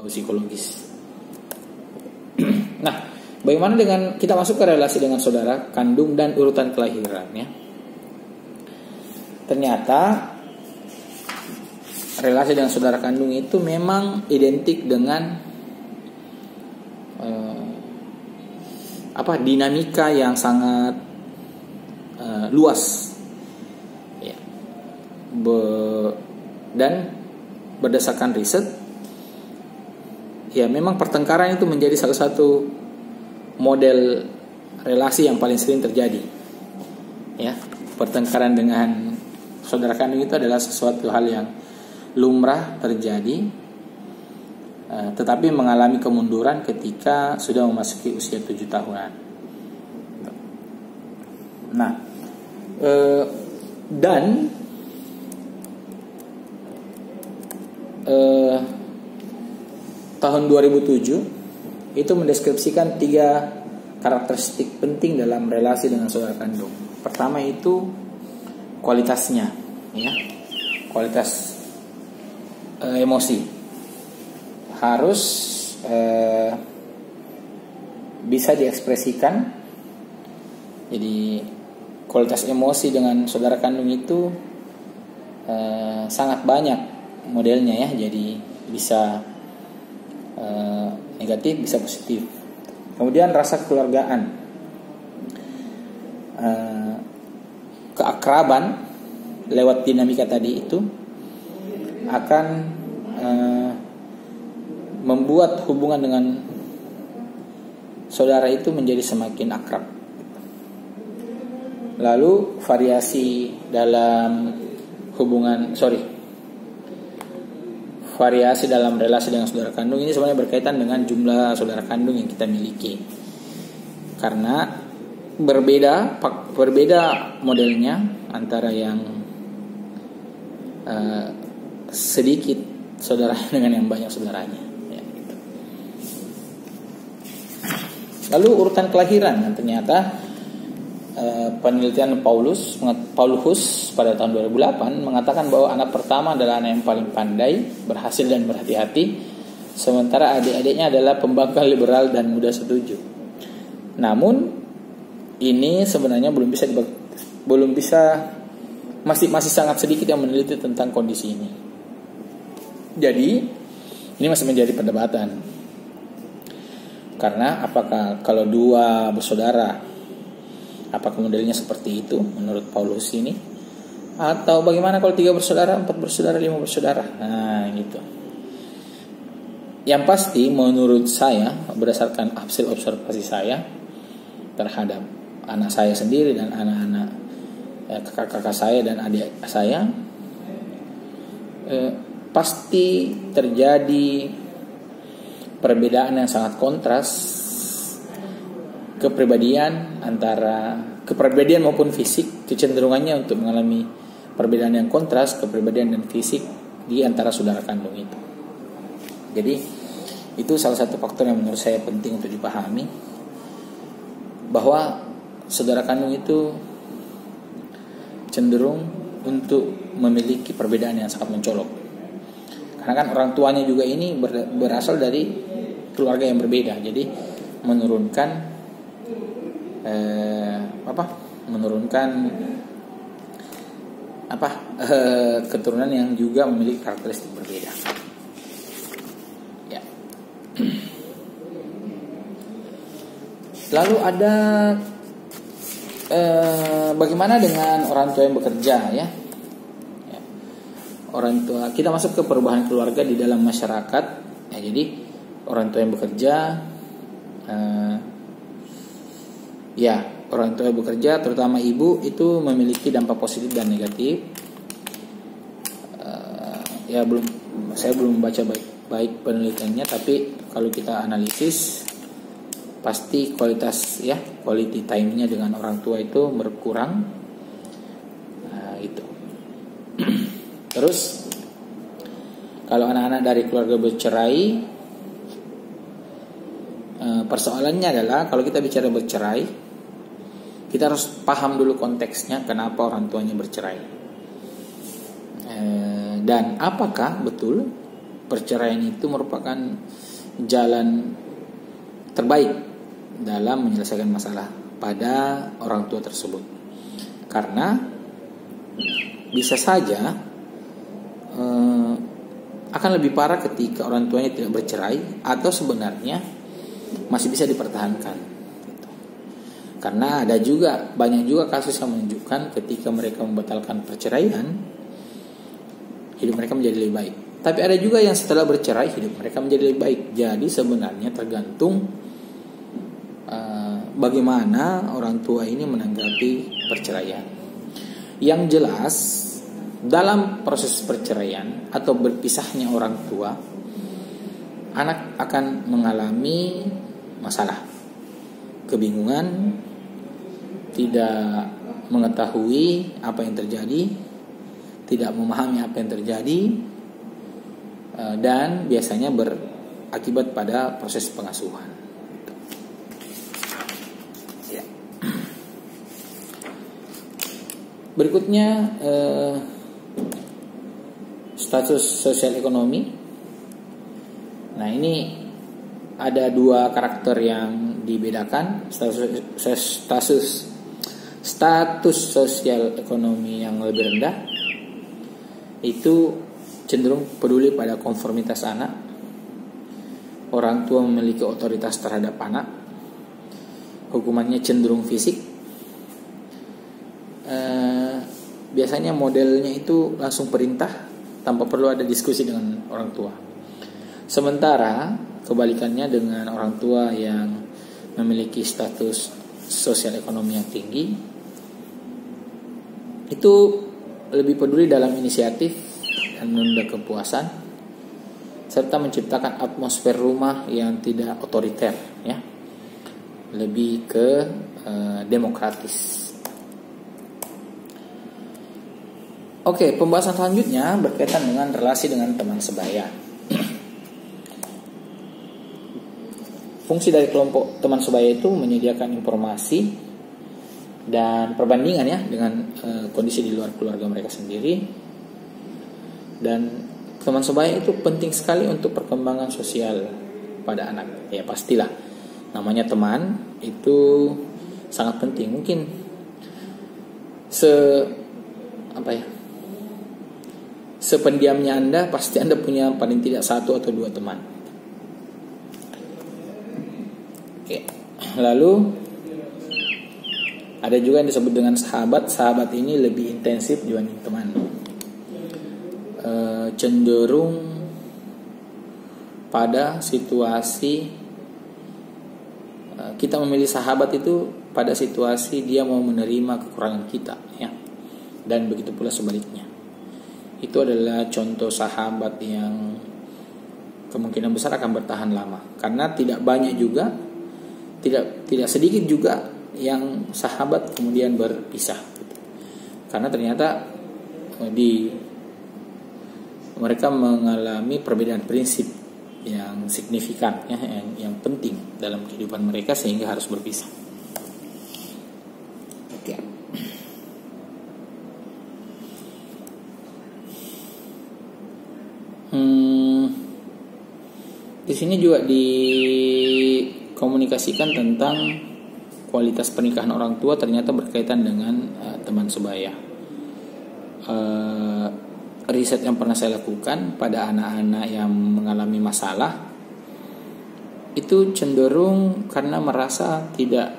psikologis. Nah, bagaimana dengan kita masuk ke relasi dengan saudara kandung dan urutan kelahirannya? Ternyata relasi dengan saudara kandung itu memang identik dengan dinamika yang sangat luas, ya. Dan berdasarkan riset, ya memang pertengkaran itu menjadi salah satu model relasi yang paling sering terjadi. Ya, pertengkaran dengan saudara kandung itu adalah sesuatu hal yang lumrah terjadi, tetapi mengalami kemunduran ketika sudah memasuki usia 7 tahunan. Nah, dan tahun 2007 itu mendeskripsikan 3 karakteristik penting dalam relasi dengan saudara kandung. Pertama itu kualitasnya, ya, kualitas emosi harus bisa diekspresikan. Jadi kualitas emosi dengan saudara kandung itu sangat banyak modelnya, ya. Jadi bisa negatif, bisa positif. Kemudian rasa kekeluargaan, keakraban lewat dinamika tadi itu akan membuat hubungan dengan saudara itu menjadi semakin akrab. Lalu variasi dalam variasi dalam relasi dengan saudara kandung ini sebenarnya berkaitan dengan jumlah saudara kandung yang kita miliki. Karena berbeda modelnya antara yang sedikit saudara dengan yang banyak saudaranya, ya, gitu. Lalu urutan kelahiran, ternyata penelitian Paulus pada tahun 2008 mengatakan bahwa anak pertama adalah anak yang paling pandai, berhasil dan berhati-hati, sementara adik-adiknya adalah pembangkang, liberal dan mudah setuju. Namun ini sebenarnya masih sangat sedikit yang meneliti tentang kondisi ini. Jadi ini masih menjadi perdebatan. Karena apakah kalau 2 bersaudara, apakah modelnya seperti itu menurut Paulus ini, atau bagaimana kalau 3 bersaudara, 4 bersaudara, 5 bersaudara? Nah, gitu. Yang pasti menurut saya, berdasarkan hasil observasi saya terhadap anak saya sendiri dan anak-anak kakak-kakak saya dan adik saya, pasti terjadi perbedaan yang sangat kontras kepribadian maupun fisik, kecenderungannya untuk mengalami perbedaan yang kontras kepribadian dan fisik di antara saudara kandung itu. Jadi itu salah satu faktor yang menurut saya penting untuk dipahami, bahwa saudara kandung itu cenderung untuk memiliki perbedaan yang sangat mencolok. Karena kan orang tuanya juga ini berasal dari keluarga yang berbeda, jadi menurunkan keturunan yang juga memiliki karakteristik berbeda. Ya. Lalu ada bagaimana dengan orang tua yang bekerja, ya? Ya. Orang tua, kita masuk ke perubahan keluarga di dalam masyarakat. Ya, jadi orang tua yang bekerja, orang tua yang bekerja, terutama ibu, itu memiliki dampak positif dan negatif. Saya belum membaca baik penelitiannya, tapi kalau kita analisis, pasti quality time-nya dengan orang tua itu berkurang. Itu. Terus kalau anak-anak dari keluarga bercerai, persoalannya adalah kalau kita bicara bercerai, kita harus paham dulu konteksnya, kenapa orang tuanya bercerai, dan apakah betul perceraian itu merupakan jalan terbaik dalam menyelesaikan masalah pada orang tua tersebut. Karena bisa saja akan lebih parah ketika orang tuanya tidak bercerai atau sebenarnya masih bisa dipertahankan. Karena banyak juga kasus yang menunjukkan ketika mereka membatalkan perceraian, hidup mereka menjadi lebih baik. Tapi ada juga yang setelah bercerai hidup mereka menjadi lebih baik. Jadi sebenarnya tergantung bagaimana orang tua ini menanggapi perceraian. Yang jelas dalam proses perceraian atau berpisahnya orang tua, anak akan mengalami masalah, kebingungan, tidak mengetahui apa yang terjadi, tidak memahami apa yang terjadi, dan biasanya berakibat pada proses pengasuhan. Ya. Berikutnya status sosial ekonomi. Nah, ini ada dua karakter yang dibedakan. Status sosial ekonomi yang lebih rendah itu cenderung peduli pada konformitas anak. Orang tua memiliki otoritas terhadap anak. Hukumannya cenderung fisik. Biasanya modelnya itu langsung perintah tanpa perlu ada diskusi dengan orang tua. Sementara kebalikannya dengan orang tua yang memiliki status sosial ekonomi yang tinggi, itu lebih peduli dalam inisiatif dan menunda kepuasan, serta menciptakan atmosfer rumah yang tidak otoriter, ya, lebih ke demokratis. Oke, pembahasan selanjutnya berkaitan dengan relasi dengan teman sebaya. Fungsi dari kelompok teman sebaya itu menyediakan informasi dan perbandingan, ya, dengan kondisi di luar keluarga mereka sendiri. Dan teman sebaya itu penting sekali untuk perkembangan sosial pada anak. Ya, pastilah, namanya teman itu sangat penting. Mungkin sependiamnya Anda, pasti Anda punya paling tidak satu atau dua teman. Oke. Lalu ada juga yang disebut dengan sahabat. Sahabat ini lebih intensif dibanding teman. Cenderung pada situasi kita memilih sahabat itu pada situasi dia mau menerima kekurangan kita, ya. Dan begitu pula sebaliknya. Itu adalah contoh sahabat yang kemungkinan besar akan bertahan lama, karena tidak banyak juga, tidak sedikit juga yang sahabat kemudian berpisah, karena ternyata mereka mengalami perbedaan prinsip yang signifikan, ya, yang penting dalam kehidupan mereka sehingga harus berpisah. Oke. Di sini juga dikomunikasikan tentang kualitas pernikahan orang tua ternyata berkaitan dengan teman sebaya. Riset yang pernah saya lakukan pada anak-anak yang mengalami masalah itu cenderung karena merasa tidak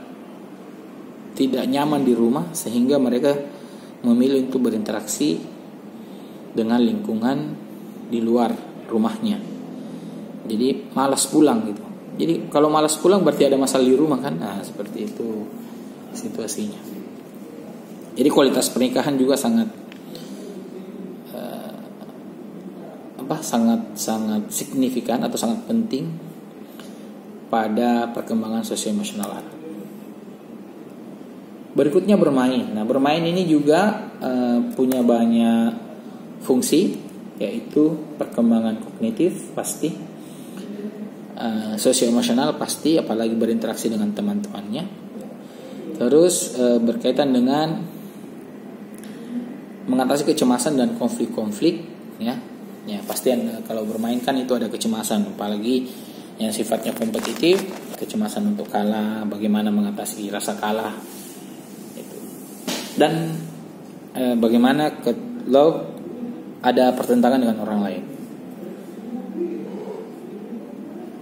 nyaman di rumah sehingga mereka memilih untuk berinteraksi dengan lingkungan di luar rumahnya. Jadi malas pulang gitu. Jadi kalau malas pulang berarti ada masalah di rumah kan? Nah, seperti itu situasinya. Jadi kualitas pernikahan juga sangat signifikan atau sangat penting pada perkembangan sosio-emosional anak. Berikutnya bermain. Nah, bermain ini juga punya banyak fungsi, yaitu perkembangan kognitif pasti, sosio-emosional pasti, apalagi berinteraksi dengan teman-temannya. Terus berkaitan dengan mengatasi kecemasan dan konflik-konflik, ya. Ya pasti kalau bermain kan itu ada kecemasan, apalagi yang sifatnya kompetitif, kecemasan untuk kalah, bagaimana mengatasi rasa kalah itu. Dan bagaimana kalau ada pertentangan dengan orang lain.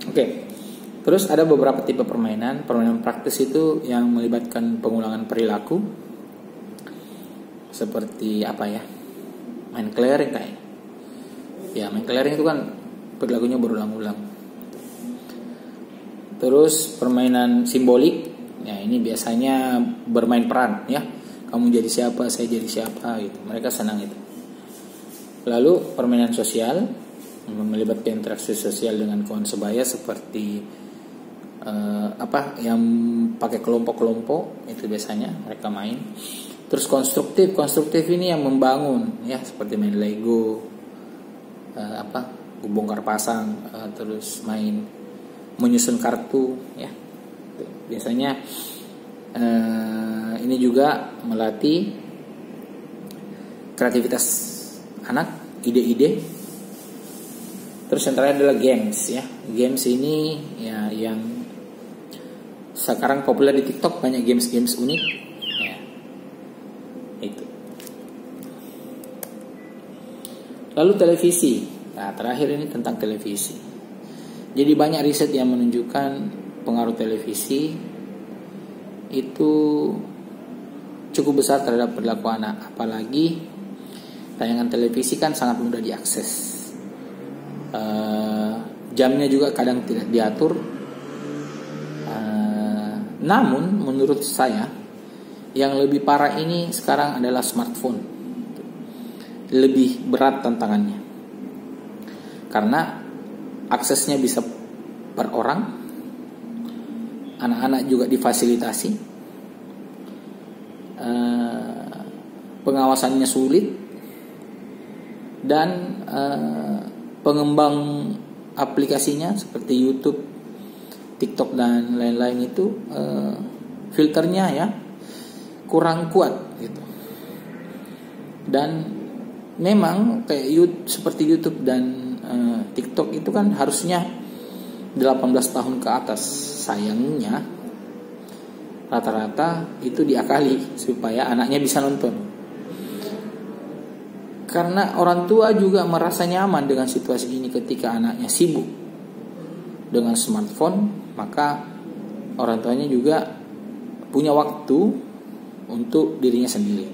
Oke. Terus ada beberapa tipe permainan praktis itu yang melibatkan pengulangan perilaku. Seperti apa ya? Main kelereng kayak. Ya, main kelereng itu kan perilakunya berulang-ulang. Terus permainan simbolik, ya ini biasanya bermain peran ya. Kamu jadi siapa, saya jadi siapa gitu. Mereka senang itu. Lalu permainan sosial melibatkan interaksi sosial dengan kawan sebaya seperti yang pakai kelompok-kelompok, itu biasanya mereka main. Terus konstruktif ini yang membangun ya, seperti main Lego, bongkar pasang, terus main menyusun kartu ya. Biasanya ini juga melatih kreativitas anak, ide-ide. Terus yang terakhir adalah games ya. Games ini ya yang sekarang populer di TikTok, banyak games unik ya. Itu. Lalu televisi. Nah, terakhir ini tentang televisi. Jadi banyak riset yang menunjukkan pengaruh televisi itu cukup besar terhadap perilaku anak. Apalagi tayangan televisi kan sangat mudah diakses. Jamnya juga kadang tidak diatur. Namun menurut saya yang lebih parah ini sekarang adalah smartphone. Lebih berat tantangannya. Karena aksesnya bisa per orang. Anak-anak juga difasilitasi. Pengawasannya sulit. Dan pengembang aplikasinya seperti YouTube, TikTok dan lain-lain itu filternya ya kurang kuat gitu. Dan memang kayak seperti YouTube dan TikTok itu kan harusnya 18 tahun ke atas. Sayangnya rata-rata itu diakali supaya anaknya bisa nonton. Karena orang tua juga merasa nyaman dengan situasi ini ketika anaknya sibuk dengan smartphone, maka orang tuanya juga punya waktu untuk dirinya sendiri.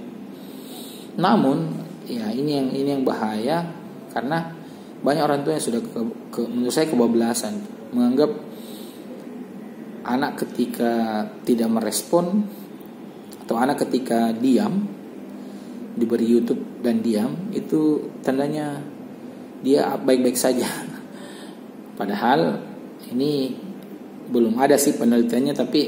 Namun, ya ini yang bahaya karena banyak orang tua yang sudah menurut saya kebablasan, menganggap anak ketika tidak merespon atau anak ketika diam, diberi YouTube dan diam, itu tandanya dia baik-baik saja. Padahal ini belum ada sih penelitiannya, tapi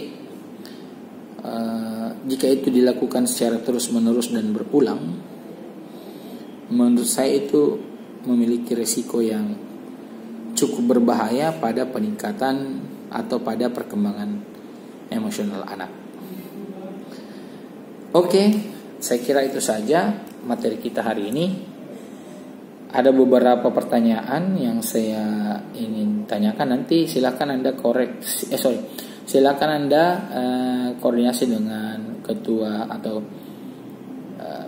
jika itu dilakukan secara terus-menerus dan berulang, menurut saya itu memiliki resiko yang cukup berbahaya pada peningkatan atau pada perkembangan emosional anak. Oke. Saya kira itu saja materi kita hari ini. Ada beberapa pertanyaan yang saya ingin tanyakan. Nanti silakan Anda koordinasi dengan ketua atau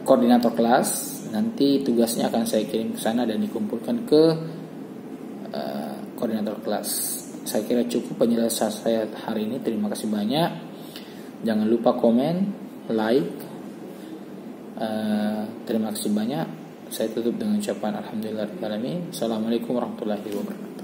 koordinator kelas. Nanti tugasnya akan saya kirim ke sana dan dikumpulkan ke koordinator kelas. Saya kira cukup penjelasan saya hari ini. Terima kasih banyak. Jangan lupa komen, like. Terima kasih banyak. Saya tutup dengan ucapan alhamdulillahirabbil alamin. Assalamualaikum warahmatullahi wabarakatuh.